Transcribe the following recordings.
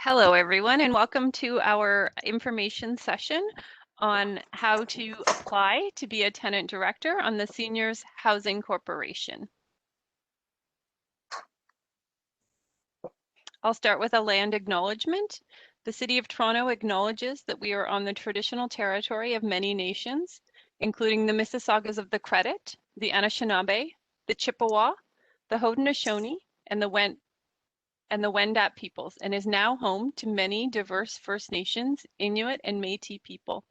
Hello, everyone, and welcome to our information session on how to apply to be a tenant director on the Seniors Housing Corporation. I'll start with a land acknowledgement. The City of Toronto acknowledges that we are on the traditional territory of many nations, including the Mississaugas of the Credit, the Anishinaabe, the Chippewa, the Haudenosaunee, and the Wendat peoples, and is now home to many diverse First Nations, Inuit, and Métis people.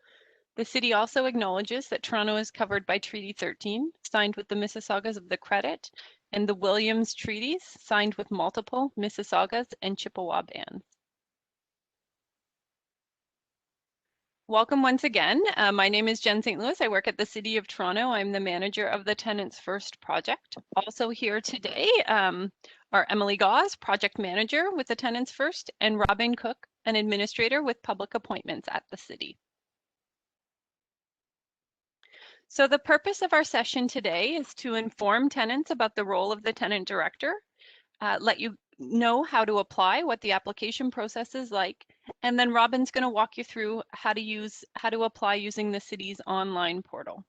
The city also acknowledges that Toronto is covered by Treaty 13, signed with the Mississaugas of the Credit, and the Williams Treaties, signed with multiple Mississaugas and Chippewa bands. Welcome once again. My name is Jen St. Louis. I work at the City of Toronto. I'm the manager of the Tenants First project. Also here today are Emily Gauze, project manager with the Tenants First, and Robin Cook, an administrator with public appointments at the city. So the purpose of our session today is to inform tenants about the role of the tenant director, let you know how to apply, what the application process is like, and then Robin's going to walk you through how to apply using the city's online portal.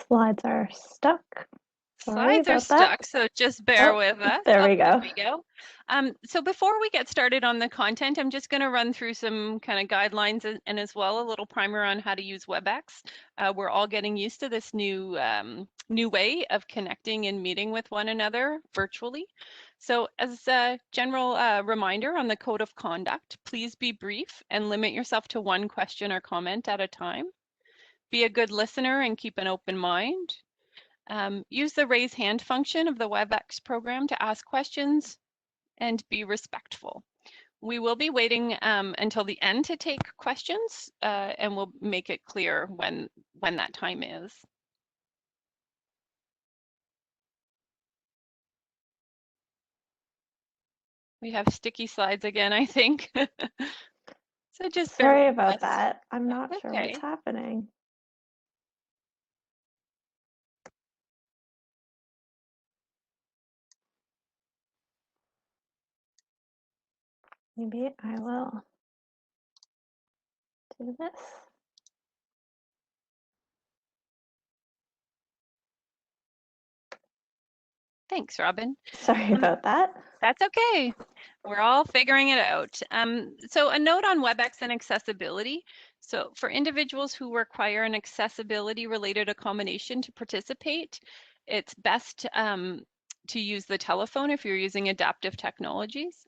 Slides are stuck. Slides are stuck, so just bear with us. There we go. There we go. So before we get started on the content, I'm just going to run through some kind of guidelines and as well a little primer on how to use Webex. We're all getting used to this new way of connecting and meeting with one another virtually. So as a general reminder on the code of conduct, please be brief and limit yourself to one question or comment at a time. Be a good listener and keep an open mind. Use the raise hand function of the Webex program to ask questions and be respectful. We will be waiting until the end to take questions and we'll make it clear when that time is. We have sticky slides again, I think. So just sorry about that. I'm not sure what's happening. Maybe I will do this. Thanks, Robin. Sorry about that. That's okay. We're all figuring it out. So a note on Webex and accessibility. So for individuals who require an accessibility related accommodation to participate, it's best to use the telephone if you're using adaptive technologies.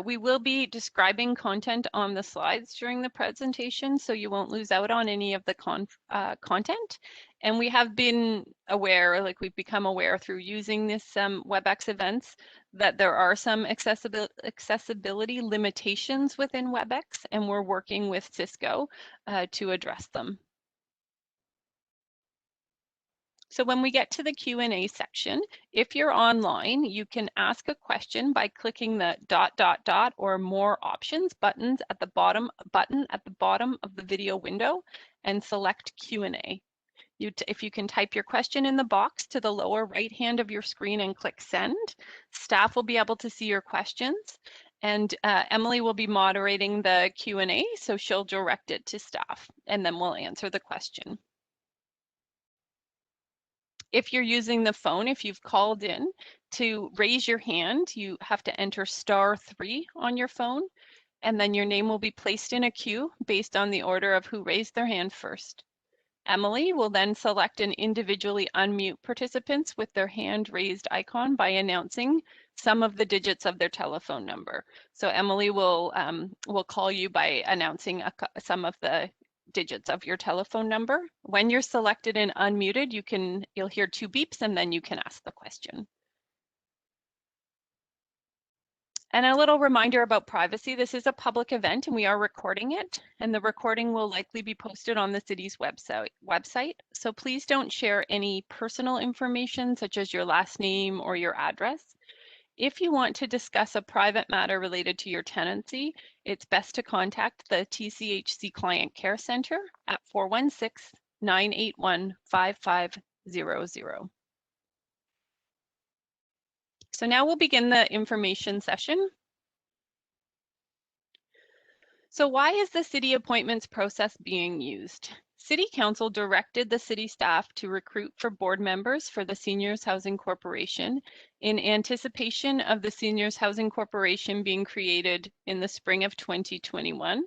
We will be describing content on the slides during the presentation, so you won't lose out on any of the content. And we have been aware, like we've become aware through using this Webex events, that there are some accessibility limitations within Webex, and we're working with Cisco to address them. So when we get to the Q&A section, if you're online, you can ask a question by clicking the ... or more options buttons at the bottom of the video window and select Q&A. If you can type your question in the box to the lower right hand of your screen and click send, staff will be able to see your questions, and Emily will be moderating the Q&A, so she'll direct it to staff and then we'll answer the question. If you're using the phone, if you've called in, to raise your hand, you have to enter *3 on your phone, and then your name will be placed in a queue based on the order of who raised their hand first. Emily will then select and individually unmute participants with their hand raised icon by announcing some of the digits of their telephone number. So Emily will call you by announcing some of the digits of your telephone number. When you're selected and unmuted, you'll hear 2 beeps and then you can ask the question. And a little reminder about privacy. This is a public event and we are recording it, and the recording will likely be posted on the city's website. So please don't share any personal information such as your last name or your address. If you want to discuss a private matter related to your tenancy, it's best to contact the TCHC Client Care Center at 416-981-5500. So now we'll begin the information session. So why is the city appointments process being used? City Council directed the city staff to recruit for board members for the Seniors Housing Corporation in anticipation of the Seniors Housing Corporation being created in the spring of 2021.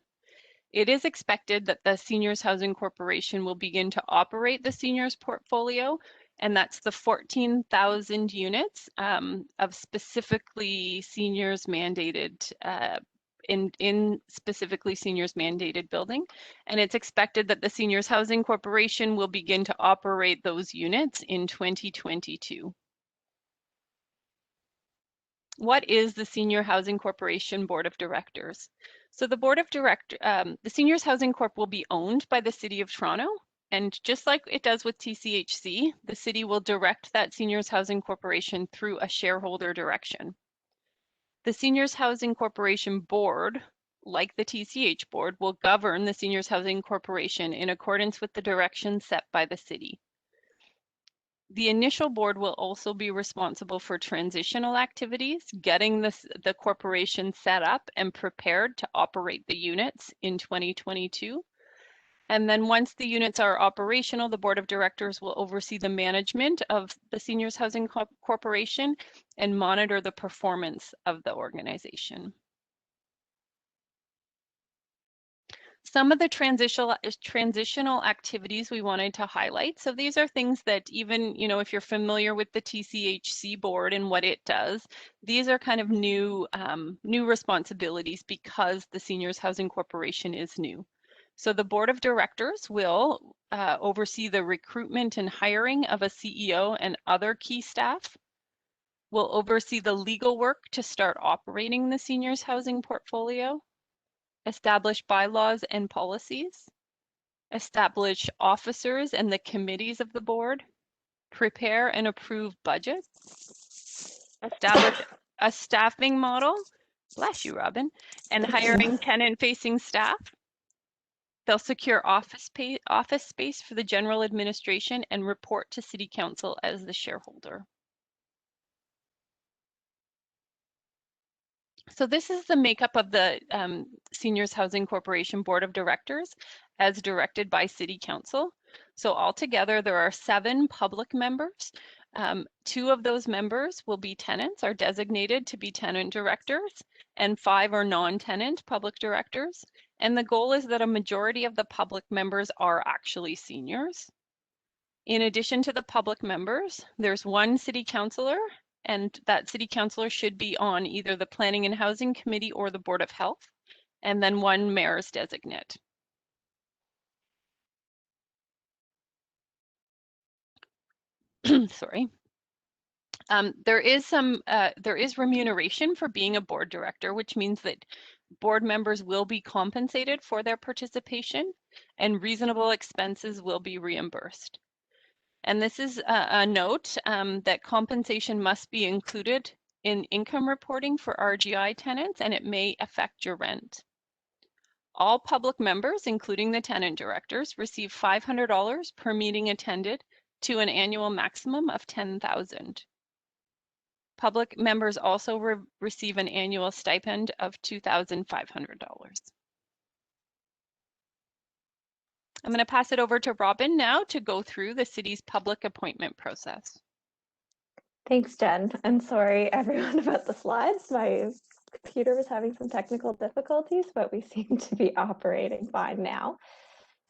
It is expected that the Seniors Housing Corporation will begin to operate the seniors portfolio, and that's the 14,000 units of specifically seniors mandated in specifically seniors mandated building. And it's expected that the Seniors Housing Corporation will begin to operate those units in 2022. What is the Senior Housing Corporation Board of Directors? So the Board of Directors, the Seniors Housing Corp will be owned by the City of Toronto. And just like it does with TCHC, the city will direct that Seniors Housing Corporation through a shareholder direction. The Seniors Housing Corporation Board, like the TCH Board, will govern the Seniors Housing Corporation in accordance with the directions set by the city. The initial board will also be responsible for transitional activities, getting the corporation set up and prepared to operate the units in 2022. And then once the units are operational, the Board of Directors will oversee the management of the Seniors Housing Corporation and monitor the performance of the organization. Some of the transitional activities we wanted to highlight. So these are things that even, if you're familiar with the TCHC board and what it does, these are kind of new responsibilities because the Seniors Housing Corporation is new. So the Board of Directors will oversee the recruitment and hiring of a CEO and other key staff, will oversee the legal work to start operating the seniors housing portfolio, establish bylaws and policies, establish officers and the committees of the board, prepare and approve budgets, establish a staffing model, bless you, Robin, and hiring tenant-facing staff. They'll secure office space for the general administration and report to City Council as the shareholder. So this is the makeup of the Seniors Housing Corporation Board of Directors as directed by City Council. So altogether, there are 7 public members. 2 of those members will be tenants, are designated to be tenant directors, and 5 are non-tenant public directors. And the goal is that a majority of the public members are actually seniors. In addition to the public members, there's 1 city councillor, and that city councillor should be on either the Planning and Housing Committee or the Board of Health, and then 1 mayor's designate. Sorry. There is remuneration for being a board director, which means that board members will be compensated for their participation and reasonable expenses will be reimbursed. And this is a note that compensation must be included in income reporting for RGI tenants, and it may affect your rent. All public members, including the tenant directors, receive $500 per meeting attended to an annual maximum of $10,000. Public members also receive an annual stipend of $2,500. I'm going to pass it over to Robin now to go through the city's public appointment process. Thanks, Jen. And sorry, everyone, about the slides. My computer was having some technical difficulties, but we seem to be operating fine now.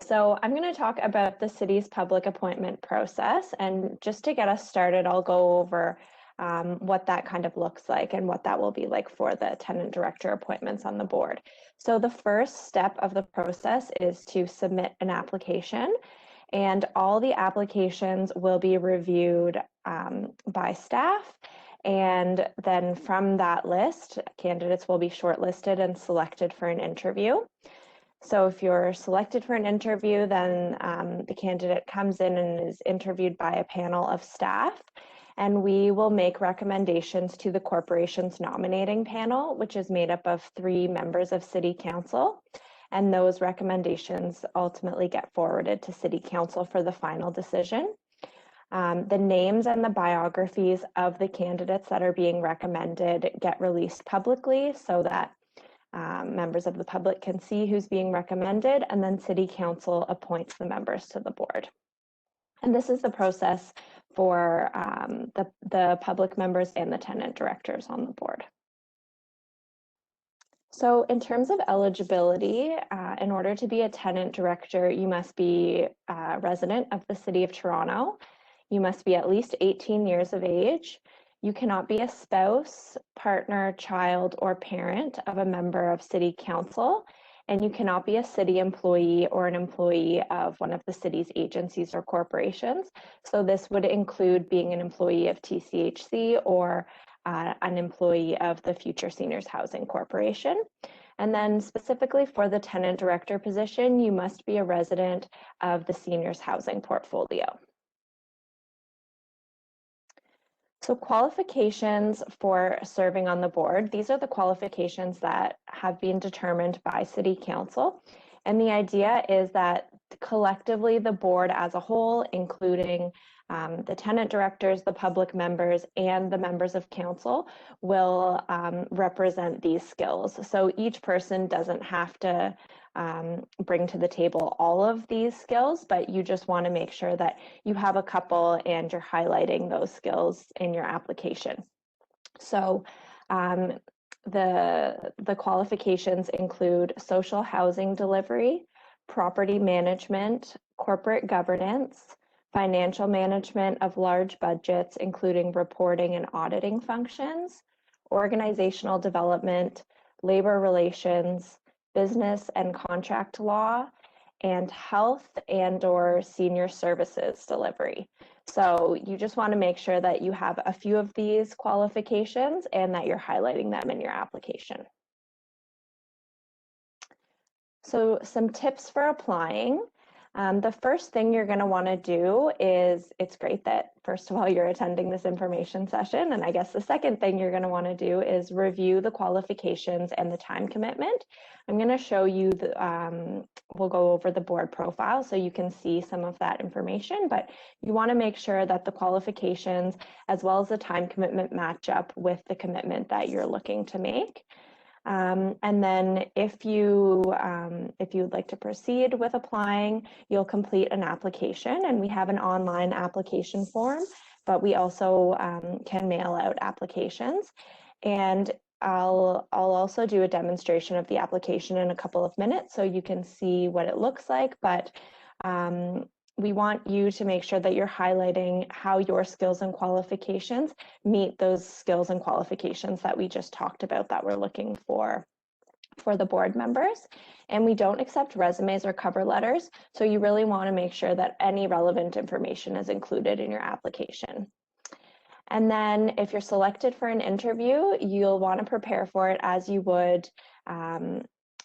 So I'm going to talk about the city's public appointment process. And just to get us started, I'll go over what that kind of looks like and what that will be like for the tenant director appointments on the board. So the first step of the process is to submit an application, and all the applications will be reviewed by staff. And then from that list, candidates will be shortlisted and selected for an interview. So if you're selected for an interview, then the candidate comes in and is interviewed by a panel of staff. And we will make recommendations to the corporation's nominating panel, which is made up of 3 members of City Council. And those recommendations ultimately get forwarded to City Council for the final decision. The names and the biographies of the candidates that are being recommended get released publicly so that members of the public can see who's being recommended, and then City Council appoints the members to the board. And this is the process for the public members and the tenant directors on the board. So in terms of eligibility, in order to be a tenant director, you must be a resident of the City of Toronto. You must be at least 18 years of age. You cannot be a spouse, partner, child, or parent of a member of City Council, and you cannot be a city employee or an employee of one of the city's agencies or corporations. So this would include being an employee of TCHC or an employee of the Future Seniors Housing Corporation. And then specifically for the tenant director position, you must be a resident of the seniors housing portfolio. So qualifications for serving on the board, these are the qualifications that have been determined by City Council. And the idea is that collectively the board as a whole, including the tenant directors, the public members, and the members of council will represent these skills. So each person doesn't have to bring to the table all of these skills, but you just want to make sure that you have a couple and you're highlighting those skills in your application. So the qualifications include social housing delivery, property management, corporate governance, financial management of large budgets, including reporting and auditing functions, organizational development, labor relations, business and contract law, and health and/or senior services delivery. So you just want to make sure that you have a few of these qualifications and that you're highlighting them in your application. So some tips for applying. The first thing you're going to want to do is, it's great that first of all you're attending this information session, and I guess the second thing you're going to want to do is review the qualifications and the time commitment. I'm going to show you we'll go over the board profile so you can see some of that information, but you want to make sure that the qualifications as well as the time commitment match up with the commitment that you're looking to make. And then if you'd like to proceed with applying, you'll complete an application, and we have an online application form, but we also can mail out applications. And I'll also do a demonstration of the application in a couple of minutes so you can see what it looks like, but we want you to make sure that you're highlighting how your skills and qualifications meet those skills and qualifications that we just talked about that we're looking for the board members. And we don't accept resumes or cover letters, so you really want to make sure that any relevant information is included in your application. And then if you're selected for an interview, you'll want to prepare for it as you would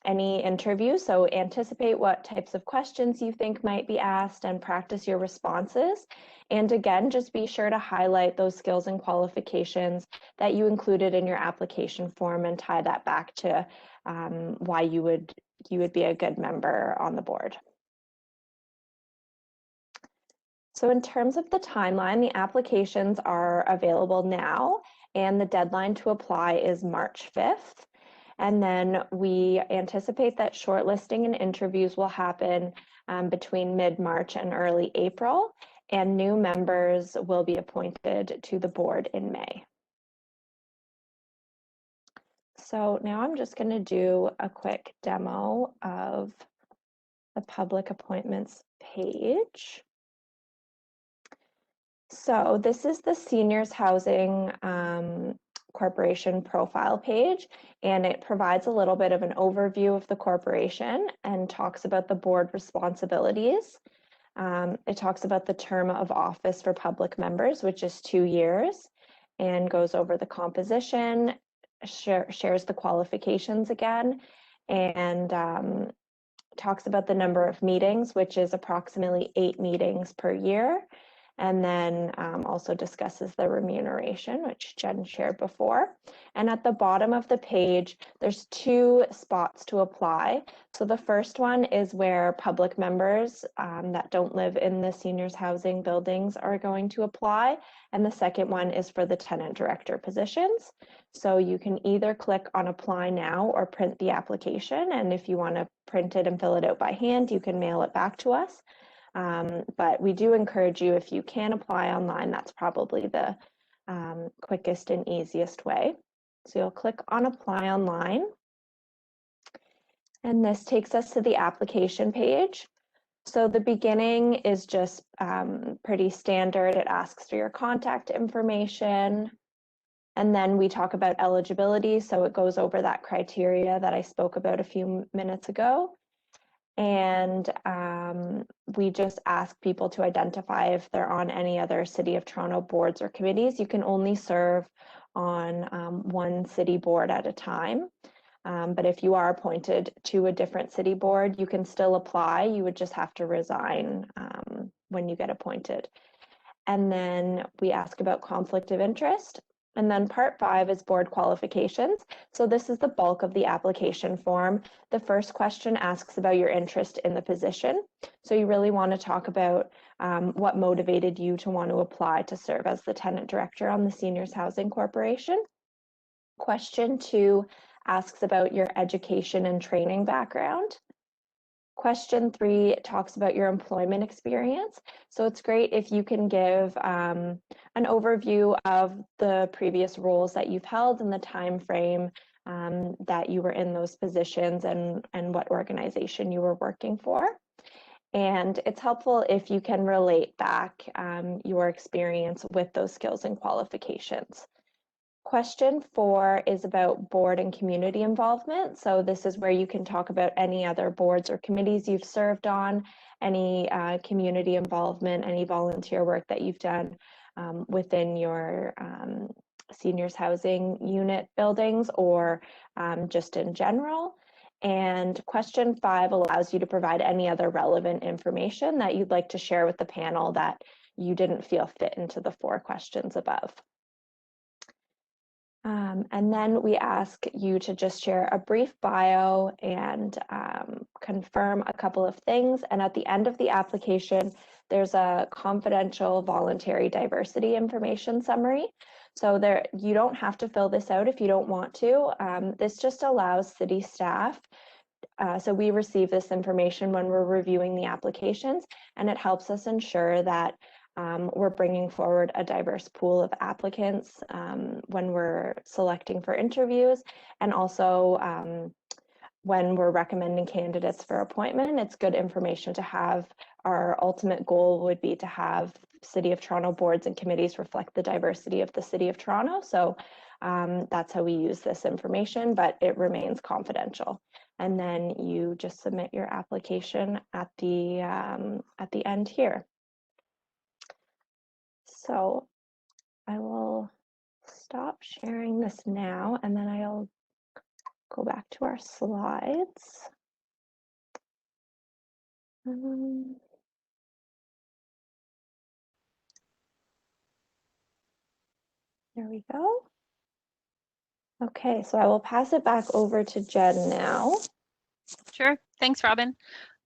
any interview. So anticipate what types of questions you think might be asked and practice your responses. And again, just be sure to highlight those skills and qualifications that you included in your application form and tie that back to why you would be a good member on the board. So in terms of the timeline, the applications are available now, and the deadline to apply is March 5th. And then we anticipate that shortlisting and interviews will happen between mid-March and early April, and new members will be appointed to the board in May. So now I'm just going to do a quick demo of the public appointments page. So this is the Seniors Housing Corporation profile page, and it provides a little bit of an overview of the corporation and talks about the board responsibilities. It talks about the term of office for public members, which is 2 years, and goes over the composition, shares the qualifications again, and talks about the number of meetings, which is approximately 8 meetings per year. and then also discusses the remuneration, which Jen shared before. And at the bottom of the page, there's 2 spots to apply. So the first one is where public members that don't live in the seniors housing buildings are going to apply. And the second one is for the tenant director positions. So you can either click on apply now or print the application. And if you want to print it and fill it out by hand, you can mail it back to us. But we do encourage you, if you can apply online, that's probably the quickest and easiest way. So you'll click on apply online. And this takes us to the application page. So the beginning is just pretty standard. It asks for your contact information. And then we talk about eligibility. So it goes over that criteria that I spoke about a few minutes ago. And we just ask people to identify if they're on any other City of Toronto boards or committees. You can only serve on one city board at a time. But if you are appointed to a different city board, you can still apply. You would just have to resign when you get appointed. And then we ask about conflict of interest. And then part 5 is board qualifications. So this is the bulk of the application form. The first question asks about your interest in the position. So you really want to talk about what motivated you to want to apply to serve as the tenant director on the Seniors Housing Corporation. Question 2 asks about your education and training background. Question 3 talks about your employment experience. So it's great if you can give an overview of the previous roles that you've held and the time frame that you were in those positions and what organization you were working for. And it's helpful if you can relate back your experience with those skills and qualifications. Question 4 is about board and community involvement. So this is where you can talk about any other boards or committees you've served on, any community involvement, any volunteer work that you've done within your seniors housing unit buildings or just in general. And question 5 allows you to provide any other relevant information that you'd like to share with the panel that you didn't feel fit into the 4 questions above. And then we ask you to just share a brief bio and confirm a couple of things. And at the end of the application, there's a confidential voluntary diversity information summary. So you don't have to fill this out if you don't want to. This just allows city staff. So we receive this information when we're reviewing the applications, and it helps us ensure that we're bringing forward a diverse pool of applicants when we're selecting for interviews, and also when we're recommending candidates for appointment. It's good information to have. Our ultimate goal would be to have City of Toronto boards and committees reflect the diversity of the City of Toronto. So that's how we use this information, but it remains confidential. And then you just submit your application at the end here. So I will stop sharing this now, and then I'll go back to our slides. There we go. Okay, so I will pass it back over to Jen now. Sure. Thanks, Robin.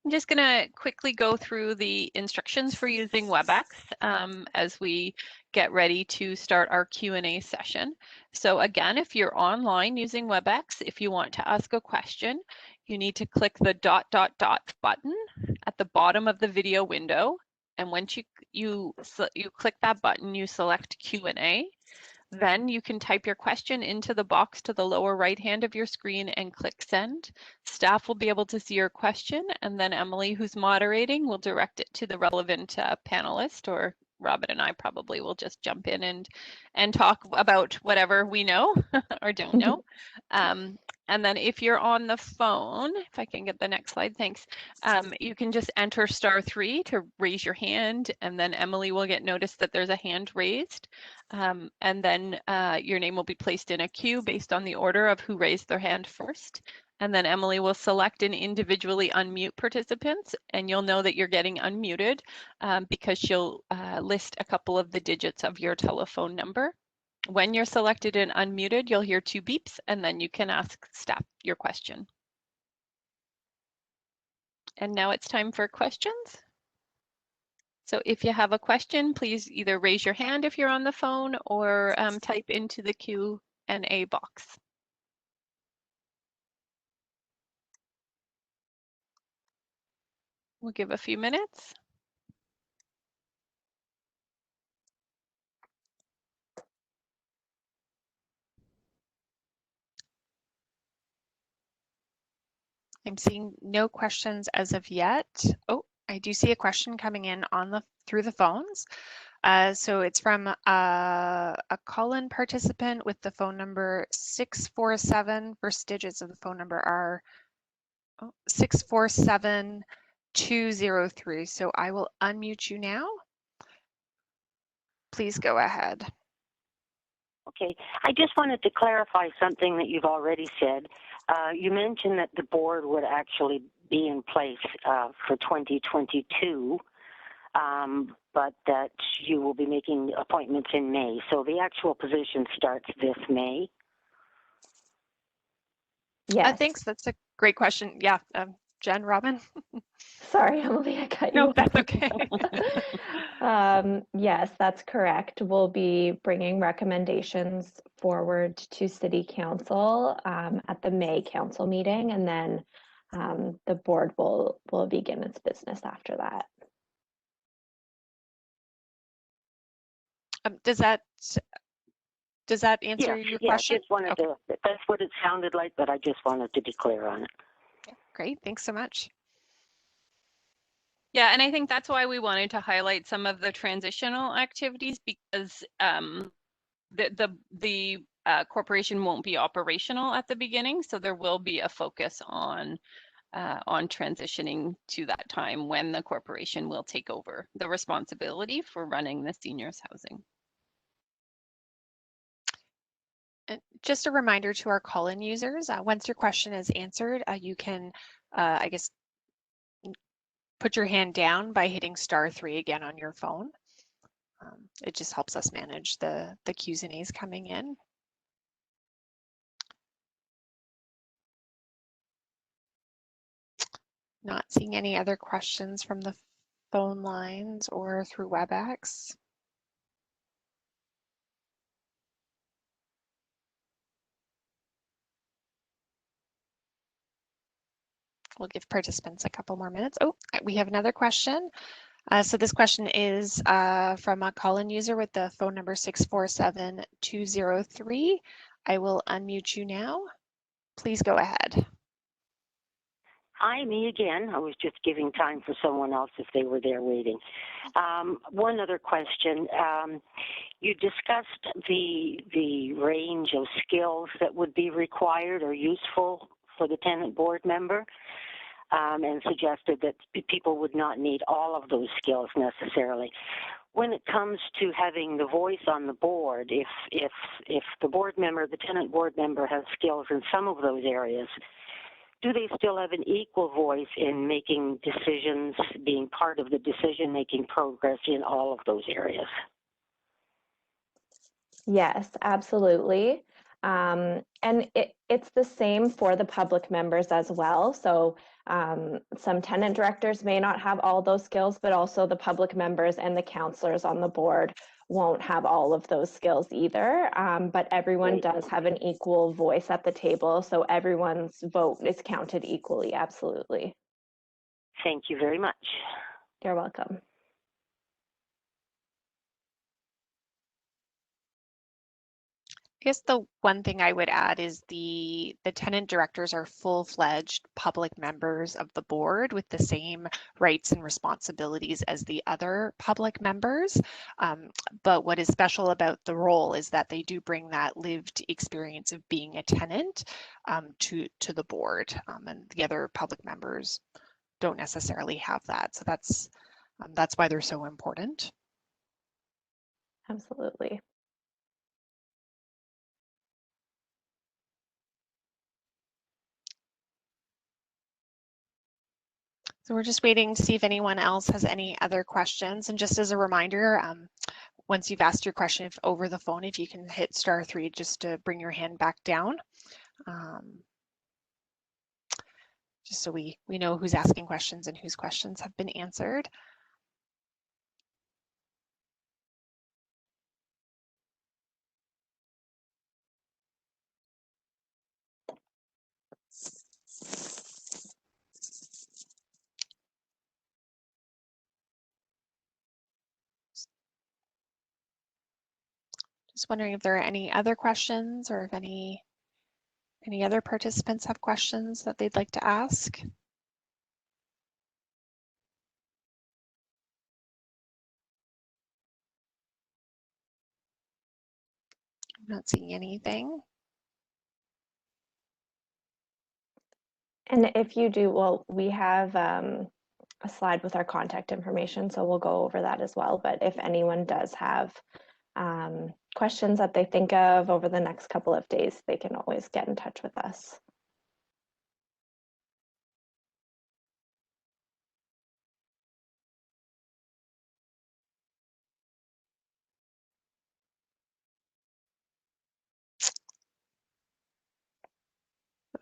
I'm just going to quickly go through the instructions for using Webex as we get ready to start our Q&A session. So again, if you're online using Webex, if you want to ask a question, you need to click the ... button at the bottom of the video window. And once you click that button, you select Q&A. Then you can type your question into the box to the lower right hand of your screen and click send. Staff will be able to see your question, and then Emily, who's moderating, will direct it to the relevant panelist, or Robin and I probably will just jump in and talk about whatever we know or don't know. And then if you're on the phone, if I can get the next slide, thanks. You can just enter *3 to raise your hand, and then Emily will get notice that there's a hand raised. And then your name will be placed in a queue based on the order of who raised their hand first. And then Emily will select and individually unmute participants, and you'll know that you're getting unmuted because she'll list a couple of the digits of your telephone number. When you're selected and unmuted, you'll hear 2 beeps, and then you can ask staff your question. And now it's time for questions. So if you have a question, please either raise your hand if you're on the phone or type into the Q&A box. We'll give a few minutes. I'm seeing no questions as of yet. Oh, I do see a question coming in on through the phones. So it's from a call-in participant with the phone number 647. First digits of the phone number are 647203. So I will unmute you now. Please go ahead. Okay, I just wanted to clarify something that you've already said. You mentioned that the board would actually be in place for 2022, but that you will be making appointments in May. So the actual position starts this May? Yes. Thanks, that's a great question. Yeah, Jen, Robin? Sorry, Emily, I cut you No, off. that's okay. Yes, that's correct. We'll be bringing recommendations forward to City Council at the May Council meeting, and then the board will begin its business after that. Does that answer your question? Just wanted to, that's what it sounded like, but I just wanted to be clear on it. Great, thanks so much. Yeah, and I think that's why we wanted to highlight some of the transitional activities, because the corporation won't be operational at the beginning, so there will be a focus on transitioning to that time when the corporation will take over the responsibility for running the seniors housing. And just a reminder to our call-in users, once your question is answered, you can, I guess, put your hand down by hitting *3 again on your phone. It just helps us manage the Q's and A's coming in. Not seeing any other questions from the phone lines or through Webex. We'll give participants a couple more minutes. Oh, we have another question. So this question is from a call-in user with the phone number 647203. I will unmute you now. Please go ahead. Hi, me again. I was just giving time for someone else if they were there waiting. One other question. You discussed the range of skills that would be required or useful for the tenant board member, and suggested that people would not need all of those skills necessarily. When it comes to having the voice on the board, if the board member, the tenant board member, has skills in some of those areas, do they still have an equal voice in making decisions, being part of the decision-making progress in all of those areas? Yes, absolutely. And it's the same for the public members as well. So some tenant directors may not have all those skills, but also the public members and the counselors on the board won't have all of those skills either. But everyone does have an equal voice at the table. So everyone's vote is counted equally. Absolutely. Thank you very much. You're welcome. I guess the one thing I would add is the tenant directors are full-fledged public members of the board with the same rights and responsibilities as the other public members. But what is special about the role is that they do bring that lived experience of being a tenant to the board, and the other public members don't necessarily have that. So that's why they're so important. Absolutely. So we're just waiting to see if anyone else has any other questions. And just as a reminder, once you've asked your question if over the phone, if you can hit *3 just to bring your hand back down. Just so we know who's asking questions and whose questions have been answered. Just wondering if there are any other questions or if any other participants have questions that they'd like to ask. I'm not seeing anything. And if you do, well, we have a slide with our contact information, so we'll go over that as well. But if anyone does have questions that they think of over the next couple of days, they can always get in touch with us.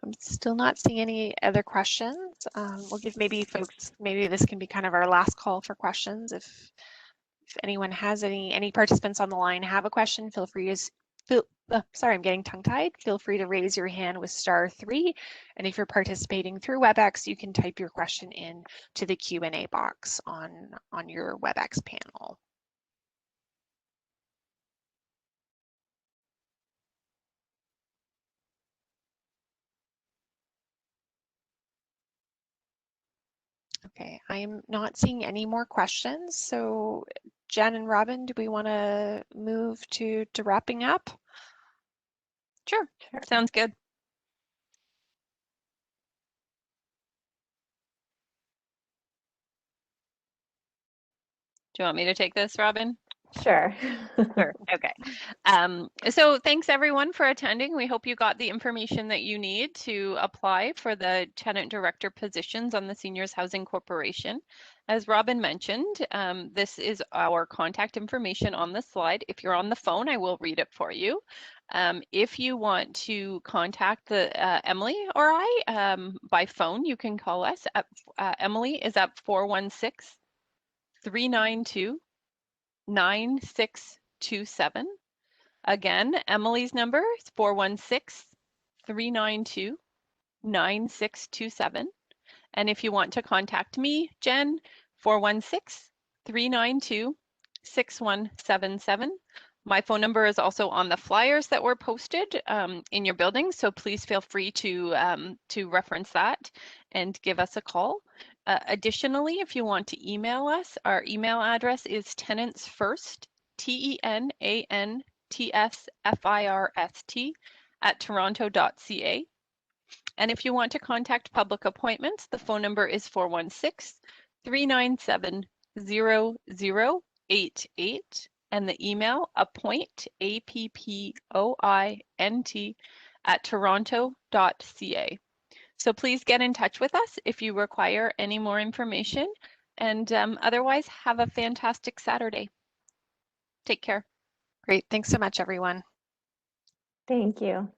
I'm still not seeing any other questions. We'll give maybe folks, maybe this can be kind of our last call for questions. If anyone has any participants on the line have a question, feel free to, sorry, I'm getting tongue-tied. Feel free to raise your hand with *3. And if you're participating through Webex, you can type your question in to the Q&A box on your Webex panel. Okay, I am not seeing any more questions. So Jen and Robin, do we want to move to wrapping up? Sure. Sounds good. Do you want me to take this, Robin? Sure. Sure. Okay. So thanks everyone for attending. We hope you got the information that you need to apply for the tenant director positions on the Seniors Housing Corporation. As Robin mentioned, this is our contact information on the slide. If you're on the phone, I will read it for you. If you want to contact Emily or I by phone, you can call us. Emily is at 416-392-9627. Again, Emily's number is 416-392-9627. And if you want to contact me, Jen, 416-392-6177. My phone number is also on the flyers that were posted in your building, so please feel free to reference that and give us a call. Additionally, if you want to email us, our email address is tenantsfirst, TENANTSFIRST @toronto.ca. And if you want to contact public appointments, the phone number is 416-397-0088 and the email appoint, APPOINT @toronto.ca. So please get in touch with us if you require any more information, and otherwise have a fantastic Saturday. Take care. Great. Thanks so much, everyone. Thank you.